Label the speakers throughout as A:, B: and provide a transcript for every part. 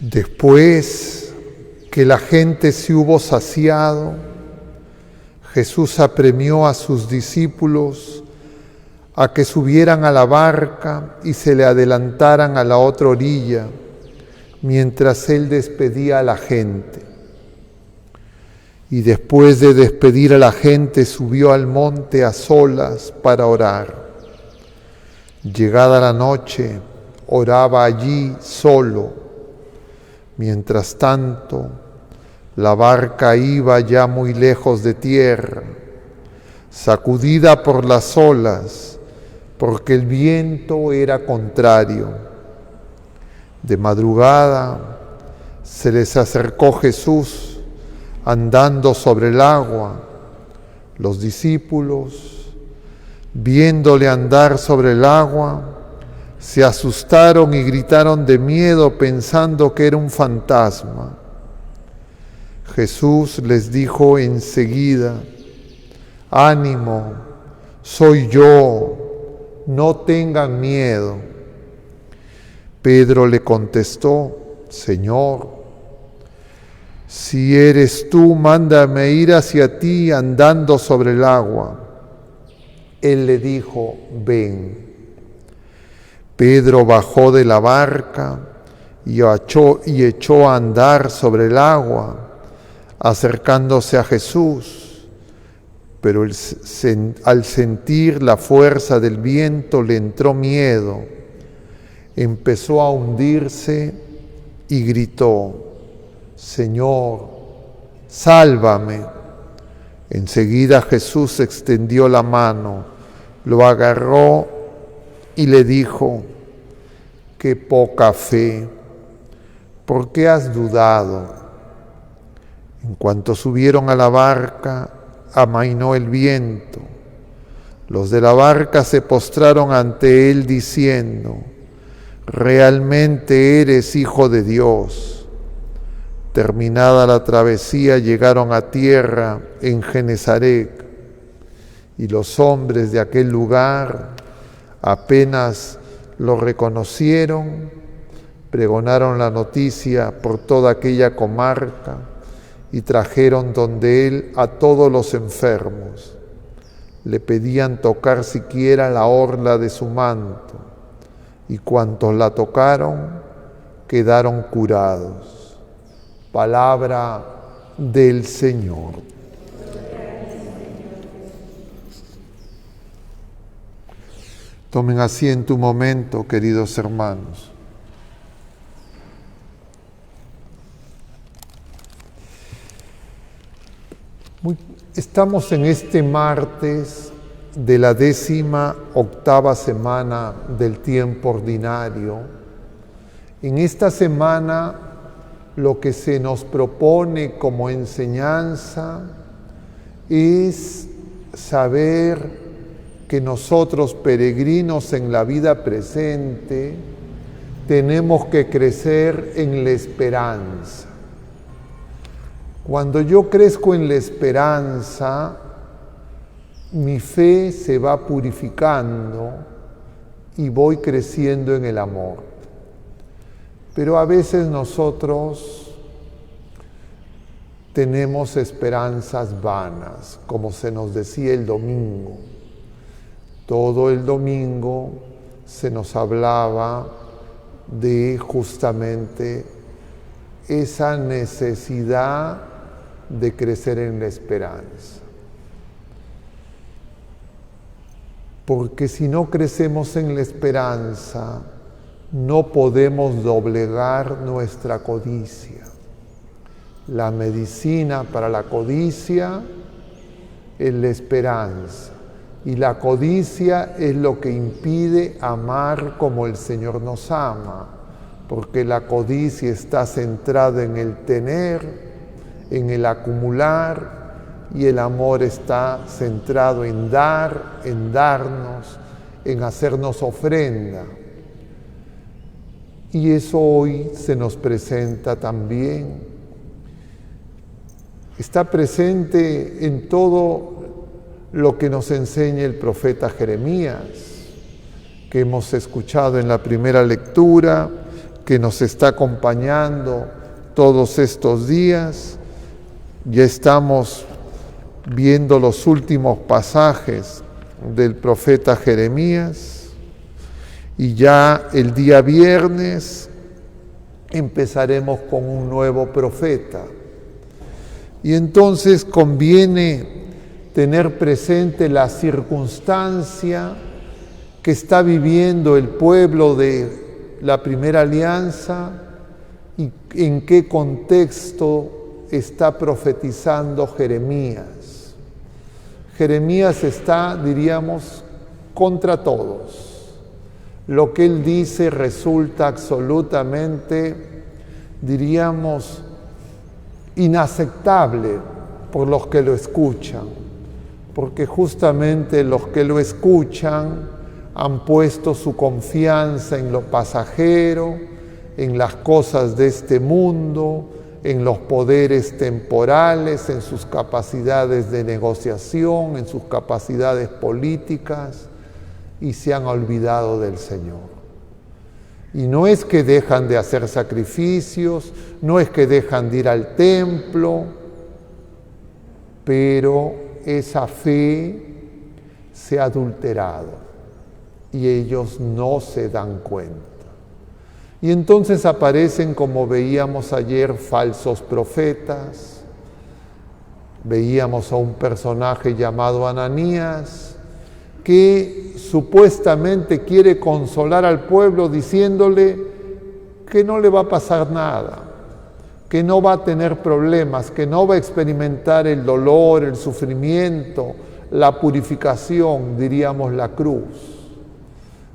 A: Después que la gente se hubo saciado, Jesús apremió a sus discípulos a que subieran a la barca y se le adelantaran a la otra orilla, mientras él despedía a la gente. Y después de despedir a la gente, subió al monte a solas para orar. Llegada la noche, oraba allí solo. Mientras tanto, la barca iba ya muy lejos de tierra, sacudida por las olas, porque el viento era contrario. De madrugada se les acercó Jesús andando sobre el agua. Los discípulos, viéndole andar sobre el agua, se asustaron y gritaron de miedo pensando que era un fantasma. Jesús les dijo enseguida: «Ánimo, soy yo, no tengan miedo». Pedro le contestó: «Señor, si eres tú, mándame ir hacia ti andando sobre el agua». Él le dijo: «Ven». Pedro bajó de la barca y echó a andar sobre el agua, acercándose a Jesús, pero al sentir la fuerza del viento le entró miedo, empezó a hundirse y gritó: «Señor, sálvame». Enseguida Jesús extendió la mano, lo agarró y le dijo: «Qué poca fe, ¿por qué has dudado?». En cuanto subieron a la barca, amainó el viento. Los de la barca se postraron ante él diciendo: «Realmente eres Hijo de Dios». Terminada la travesía, llegaron a tierra en Genesaret, y los hombres de aquel lugar, apenas lo reconocieron, pregonaron la noticia por toda aquella comarca y trajeron donde él a todos los enfermos. Le pedían tocar siquiera la orla de su manto, y cuantos la tocaron quedaron curados. Palabra del Señor. Tomen asiento un momento, queridos hermanos. Estamos en este martes de la 18ª semana del tiempo ordinario. En esta semana lo que se nos propone como enseñanza es saber que nosotros, peregrinos en la vida presente, tenemos que crecer en la esperanza. Cuando yo crezco en la esperanza, mi fe se va purificando y voy creciendo en el amor. Pero a veces nosotros tenemos esperanzas vanas, como se nos decía el domingo. Todo el domingo se nos hablaba de justamente esa necesidad de crecer en la esperanza. Porque si no crecemos en la esperanza, no podemos doblegar nuestra codicia. La medicina para la codicia es la esperanza. Y la codicia es lo que impide amar como el Señor nos ama, porque la codicia está centrada en el tener, en el acumular, y el amor está centrado en dar, en darnos, en hacernos ofrenda. Y eso hoy se nos presenta también. Está presente en todo lo que nos enseña el profeta Jeremías, que hemos escuchado en la primera lectura, que nos está acompañando todos estos días. Ya estamos viendo los últimos pasajes del profeta Jeremías y ya el día viernes empezaremos con un nuevo profeta. Y entonces conviene tener presente la circunstancia que está viviendo el pueblo de la primera alianza y en qué contexto está profetizando Jeremías. Jeremías está, diríamos, contra todos. Lo que él dice resulta absolutamente, diríamos, inaceptable por los que lo escuchan, porque justamente los que lo escuchan han puesto su confianza en lo pasajero, en las cosas de este mundo, en los poderes temporales, en sus capacidades de negociación, en sus capacidades políticas, y se han olvidado del Señor. Y no es que dejan de hacer sacrificios, no es que dejan de ir al templo, pero esa fe se ha adulterado y ellos no se dan cuenta. Y entonces aparecen, como veíamos ayer, falsos profetas. Veíamos a un personaje llamado Ananías que supuestamente quiere consolar al pueblo diciéndole que no le va a pasar nada, que no va a tener problemas, que no va a experimentar el dolor, el sufrimiento, la purificación, diríamos la cruz.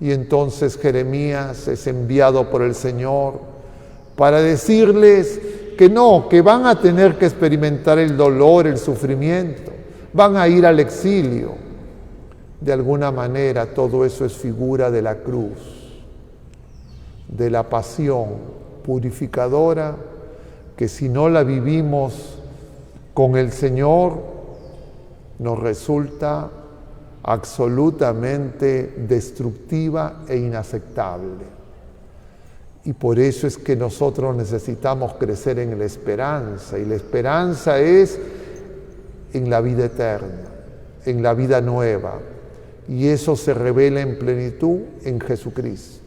A: Y entonces Jeremías es enviado por el Señor para decirles que no, que van a tener que experimentar el dolor, el sufrimiento, van a ir al exilio. De alguna manera todo eso es figura de la cruz, de la pasión purificadora, que si no la vivimos con el Señor, nos resulta absolutamente destructiva e inaceptable. Y por eso es que nosotros necesitamos crecer en la esperanza, y la esperanza es en la vida eterna, en la vida nueva, y eso se revela en plenitud en Jesucristo.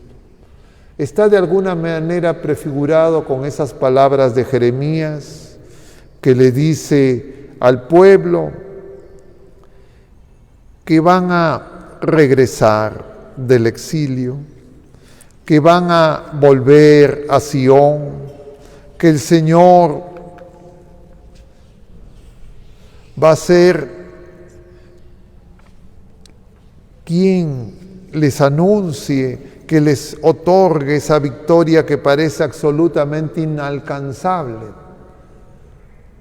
A: Está de alguna manera prefigurado con esas palabras de Jeremías que le dice al pueblo que van a regresar del exilio, que van a volver a Sión, que el Señor va a ser quien les anuncie, que les otorgue esa victoria que parece absolutamente inalcanzable,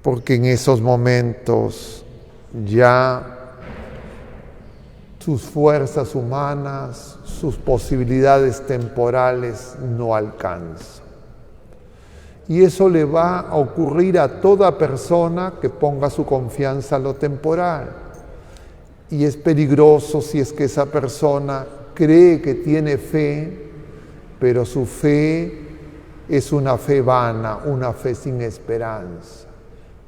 A: porque en esos momentos ya sus fuerzas humanas, sus posibilidades temporales no alcanzan. Y eso le va a ocurrir a toda persona que ponga su confianza en lo temporal. Y es peligroso si es que esa persona cree que tiene fe, pero su fe es una fe vana, una fe sin esperanza.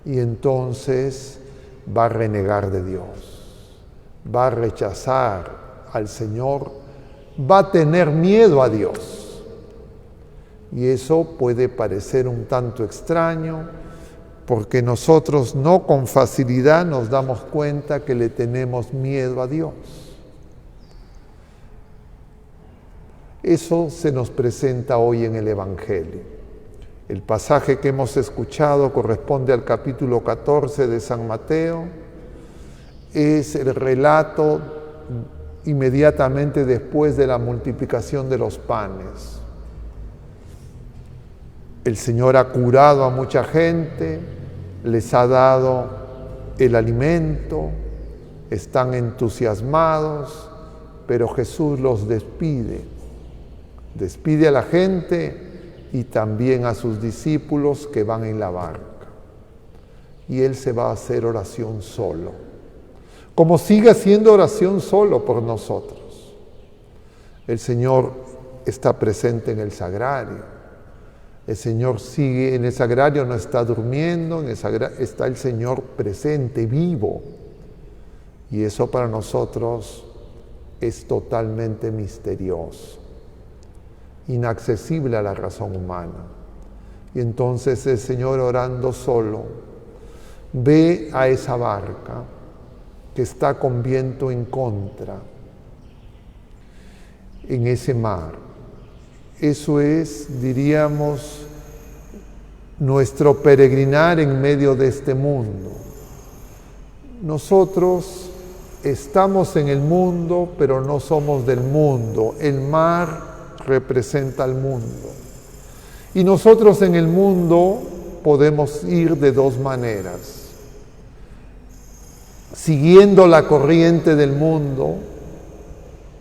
A: Y entonces va a renegar de Dios. Va a rechazar al Señor, va a tener miedo a Dios. Y eso puede parecer un tanto extraño, porque nosotros no con facilidad nos damos cuenta que le tenemos miedo a Dios. Eso se nos presenta hoy en el Evangelio. El pasaje que hemos escuchado corresponde al capítulo 14 de San Mateo. Es el relato inmediatamente después de la multiplicación de los panes. El Señor ha curado a mucha gente, les ha dado el alimento, están entusiasmados, pero Jesús los despide. Despide a la gente y también a sus discípulos que van en la barca. Y Él se va a hacer oración solo. Como sigue haciendo oración solo por nosotros. El Señor está presente en el sagrario, El Señor sigue en ese sagrario, no está durmiendo, está el Señor presente, vivo. Y eso para nosotros es totalmente misterioso, inaccesible a la razón humana. Y entonces el Señor, orando solo, ve a esa barca que está con viento en contra, en ese mar. Eso es, diríamos, nuestro peregrinar en medio de este mundo. Nosotros estamos en el mundo, pero no somos del mundo. El mar representa al mundo. Y nosotros en el mundo podemos ir de dos maneras: siguiendo la corriente del mundo,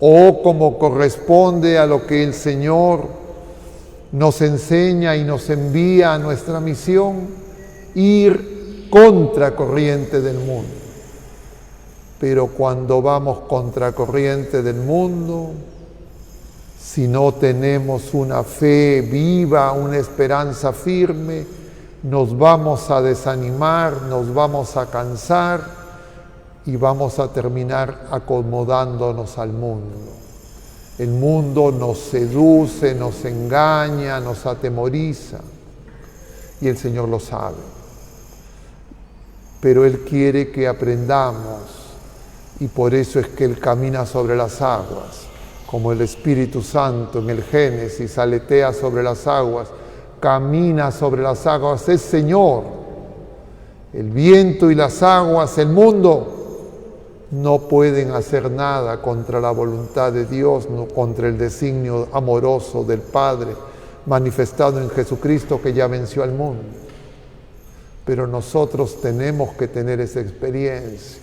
A: o como corresponde a lo que el Señor nos enseña y nos envía a nuestra misión, ir contra corriente del mundo. Pero cuando vamos contra corriente del mundo, si no tenemos una fe viva, una esperanza firme, nos vamos a desanimar, nos vamos a cansar y vamos a terminar acomodándonos al mundo. El mundo nos seduce, nos engaña, nos atemoriza, y el Señor lo sabe. Pero Él quiere que aprendamos, y por eso es que Él camina sobre las aguas, como el Espíritu Santo en el Génesis aletea sobre las aguas, camina sobre las aguas, es Señor. El viento y las aguas, el mundo, no pueden hacer nada contra la voluntad de Dios, no contra el designio amoroso del Padre manifestado en Jesucristo, que ya venció al mundo. Pero nosotros tenemos que tener esa experiencia.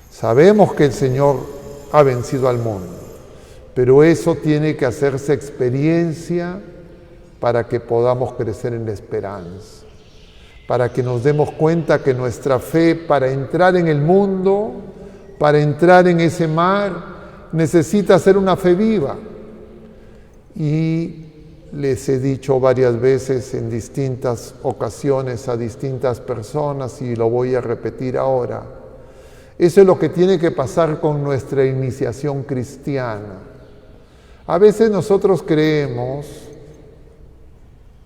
A: Sabemos que el Señor ha vencido al mundo, pero eso tiene que hacerse experiencia para que podamos crecer en la esperanza, para que nos demos cuenta que nuestra fe, para entrar en el mundo, para entrar en ese mar, necesita ser una fe viva. Y les he dicho varias veces en distintas ocasiones a distintas personas, y lo voy a repetir ahora, eso es lo que tiene que pasar con nuestra iniciación cristiana. A veces nosotros creemos,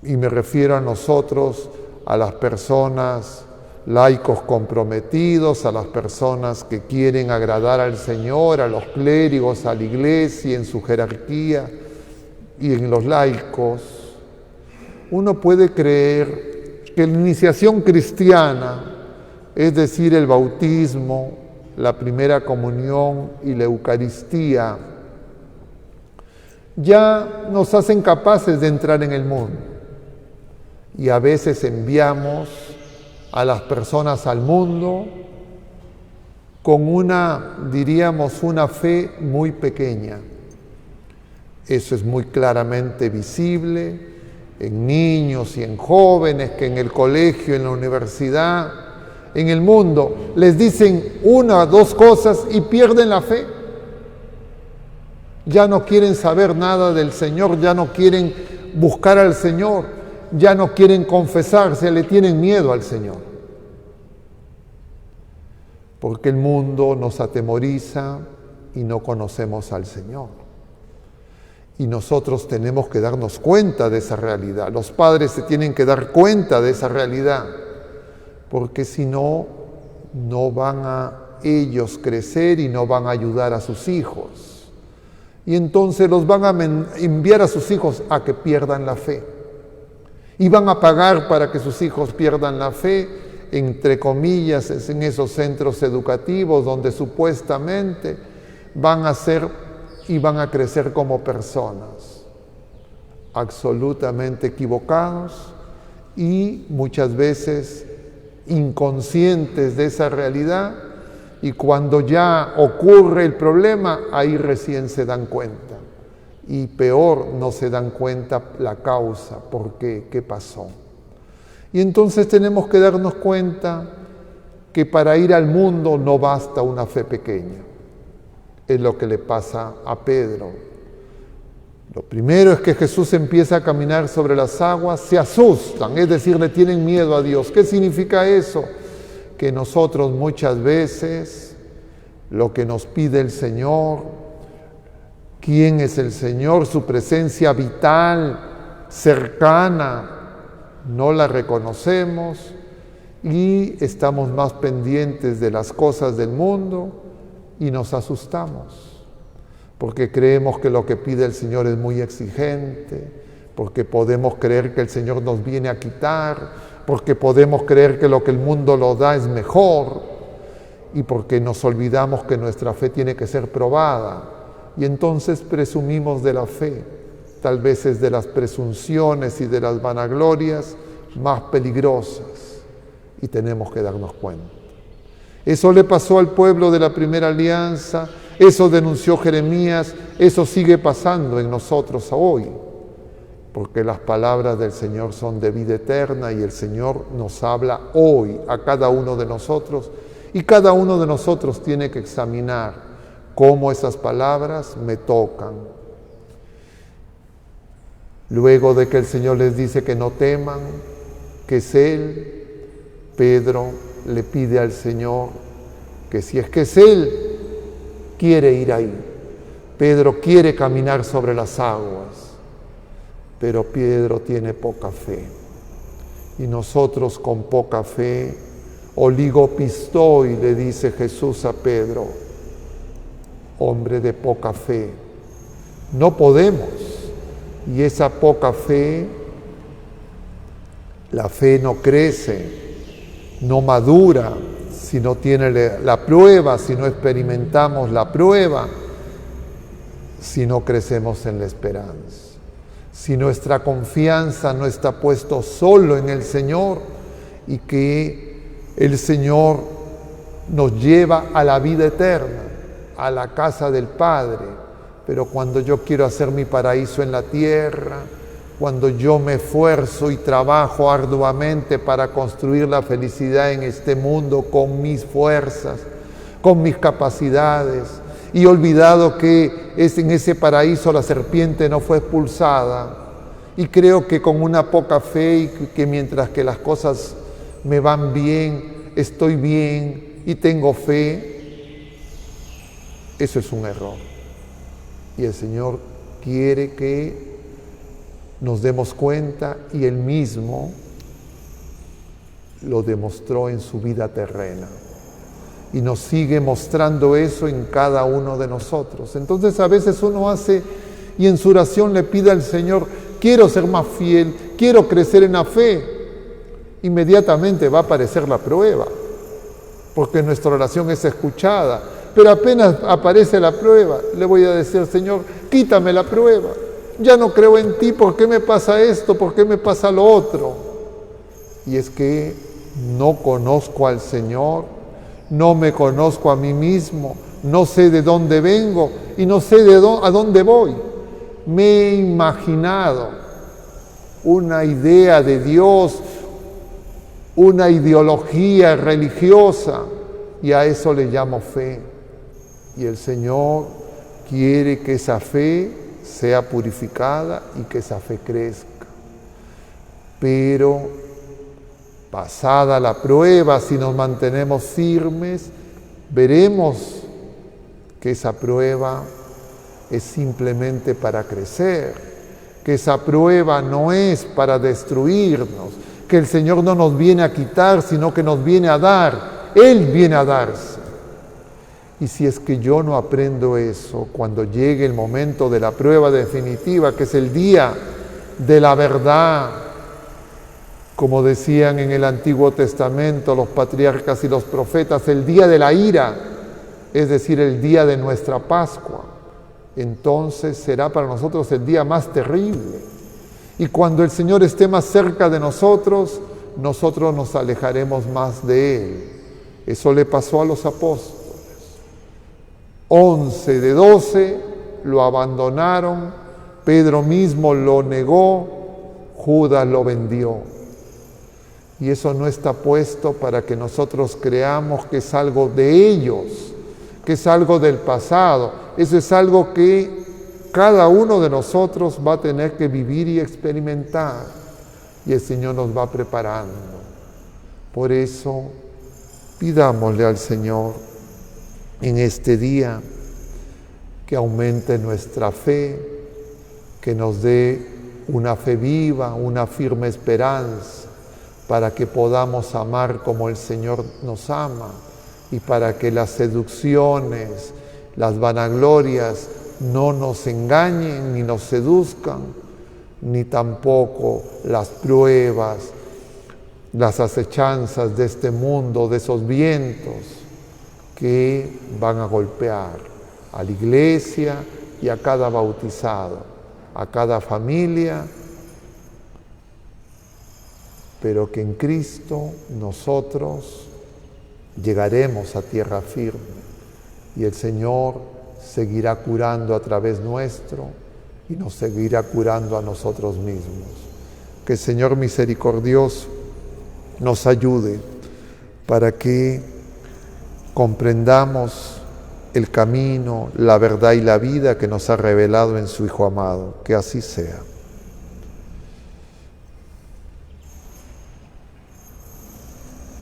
A: y me refiero a nosotros, a las personas laicos comprometidos, a las personas que quieren agradar al Señor, a los clérigos, a la iglesia en su jerarquía y en los laicos, uno puede creer que la iniciación cristiana, es decir, el bautismo, la primera comunión y la Eucaristía, ya nos hacen capaces de entrar en el mundo. Y a veces enviamos a las personas al mundo con una fe muy pequeña. Eso es muy claramente visible en niños y en jóvenes que en el colegio, en la universidad, en el mundo, les dicen una o dos cosas y pierden la fe. Ya no quieren saber nada del Señor, ya no quieren buscar al Señor, ya no quieren confesarse, le tienen miedo al Señor. Porque el mundo nos atemoriza y no conocemos al Señor. Y nosotros tenemos que darnos cuenta de esa realidad. Los padres se tienen que dar cuenta de esa realidad, porque si no, no van a ellos crecer y no van a ayudar a sus hijos. Y entonces los van a enviar a sus hijos a que pierdan la fe. Y van a pagar para que sus hijos pierdan la fe, entre comillas, en esos centros educativos donde supuestamente van a ser y van a crecer como personas absolutamente equivocados y muchas veces inconscientes de esa realidad, y cuando ya ocurre el problema, ahí recién se dan cuenta. Y peor, no se dan cuenta la causa, por qué, qué pasó. Y entonces tenemos que darnos cuenta que para ir al mundo no basta una fe pequeña. Es lo que le pasa a Pedro. Lo primero es que Jesús empieza a caminar sobre las aguas, se asustan, es decir, le tienen miedo a Dios. ¿Qué significa eso? Que nosotros muchas veces lo que nos pide el Señor, quién es el Señor, su presencia vital, cercana, no la reconocemos y estamos más pendientes de las cosas del mundo y nos asustamos. Porque creemos que lo que pide el Señor es muy exigente, porque podemos creer que el Señor nos viene a quitar, porque podemos creer que lo que el mundo nos da es mejor, y porque nos olvidamos que nuestra fe tiene que ser probada, y entonces presumimos de la fe. Tal vez es de las presunciones y de las vanaglorias más peligrosas, y tenemos que darnos cuenta. Eso le pasó al pueblo de la primera alianza, eso denunció Jeremías, eso sigue pasando en nosotros hoy, porque las palabras del Señor son de vida eterna y el Señor nos habla hoy a cada uno de nosotros y cada uno de nosotros tiene que examinar cómo esas palabras me tocan. Luego de que el Señor les dice que no teman, que es Él, Pedro le pide al Señor que si es que es Él, quiere ir ahí. Pedro quiere caminar sobre las aguas, pero Pedro tiene poca fe. Y nosotros con poca fe, oligopistoi, le dice Jesús a Pedro, hombre de poca fe, no podemos. Y esa poca fe, la fe no crece, no madura, si no tiene la prueba, si no experimentamos la prueba, si no crecemos en la esperanza, si nuestra confianza no está puesto solo en el Señor y que el Señor nos lleva a la vida eterna, a la casa del Padre, pero cuando yo quiero hacer mi paraíso en la tierra, cuando yo me esfuerzo y trabajo arduamente para construir la felicidad en este mundo con mis fuerzas, con mis capacidades, y he olvidado que en ese paraíso la serpiente no fue expulsada, y creo que con una poca fe y que mientras que las cosas me van bien, estoy bien y tengo fe, eso es un error. Y el Señor quiere que nos demos cuenta y Él mismo lo demostró en su vida terrena y nos sigue mostrando eso en cada uno de nosotros. Entonces a veces uno hace y en su oración le pide al Señor, quiero ser más fiel, quiero crecer en la fe. Inmediatamente va a aparecer la prueba, porque nuestra oración es escuchada, pero apenas aparece la prueba, le voy a decir, Señor, quítame la prueba. Ya no creo en ti, ¿por qué me pasa esto? ¿Por qué me pasa lo otro? Y es que no conozco al Señor, no me conozco a mí mismo, no sé de dónde vengo y no sé a dónde voy. Me he imaginado una idea de Dios, una ideología religiosa, y a eso le llamo fe. Y el Señor quiere que esa fe sea purificada y que esa fe crezca. Pero pasada la prueba, si nos mantenemos firmes, veremos que esa prueba es simplemente para crecer, que esa prueba no es para destruirnos, que el Señor no nos viene a quitar, sino que nos viene a dar. Él viene a darse. Y si es que yo no aprendo eso, cuando llegue el momento de la prueba definitiva, que es el día de la verdad, como decían en el Antiguo Testamento los patriarcas y los profetas, el día de la ira, es decir, el día de nuestra Pascua, entonces será para nosotros el día más terrible. Y cuando el Señor esté más cerca de nosotros, nosotros nos alejaremos más de Él. Eso le pasó a los apóstoles. 11 de 12 lo abandonaron, Pedro mismo lo negó, Judas lo vendió. Y eso no está puesto para que nosotros creamos que es algo de ellos, que es algo del pasado. Eso es algo que cada uno de nosotros va a tener que vivir y experimentar, y el Señor nos va preparando. Por eso, pidámosle al Señor en este día que aumente nuestra fe, que nos dé una fe viva, una firme esperanza, para que podamos amar como el Señor nos ama y para que las seducciones, las vanaglorias no nos engañen ni nos seduzcan, ni tampoco las pruebas, las acechanzas de este mundo, de esos vientos que van a golpear a la iglesia y a cada bautizado, a cada familia, pero que en Cristo nosotros llegaremos a tierra firme y el Señor seguirá curando a través nuestro y nos seguirá curando a nosotros mismos. Que el Señor misericordioso nos ayude para que comprendamos el camino, la verdad y la vida que nos ha revelado en su Hijo amado. Que así sea.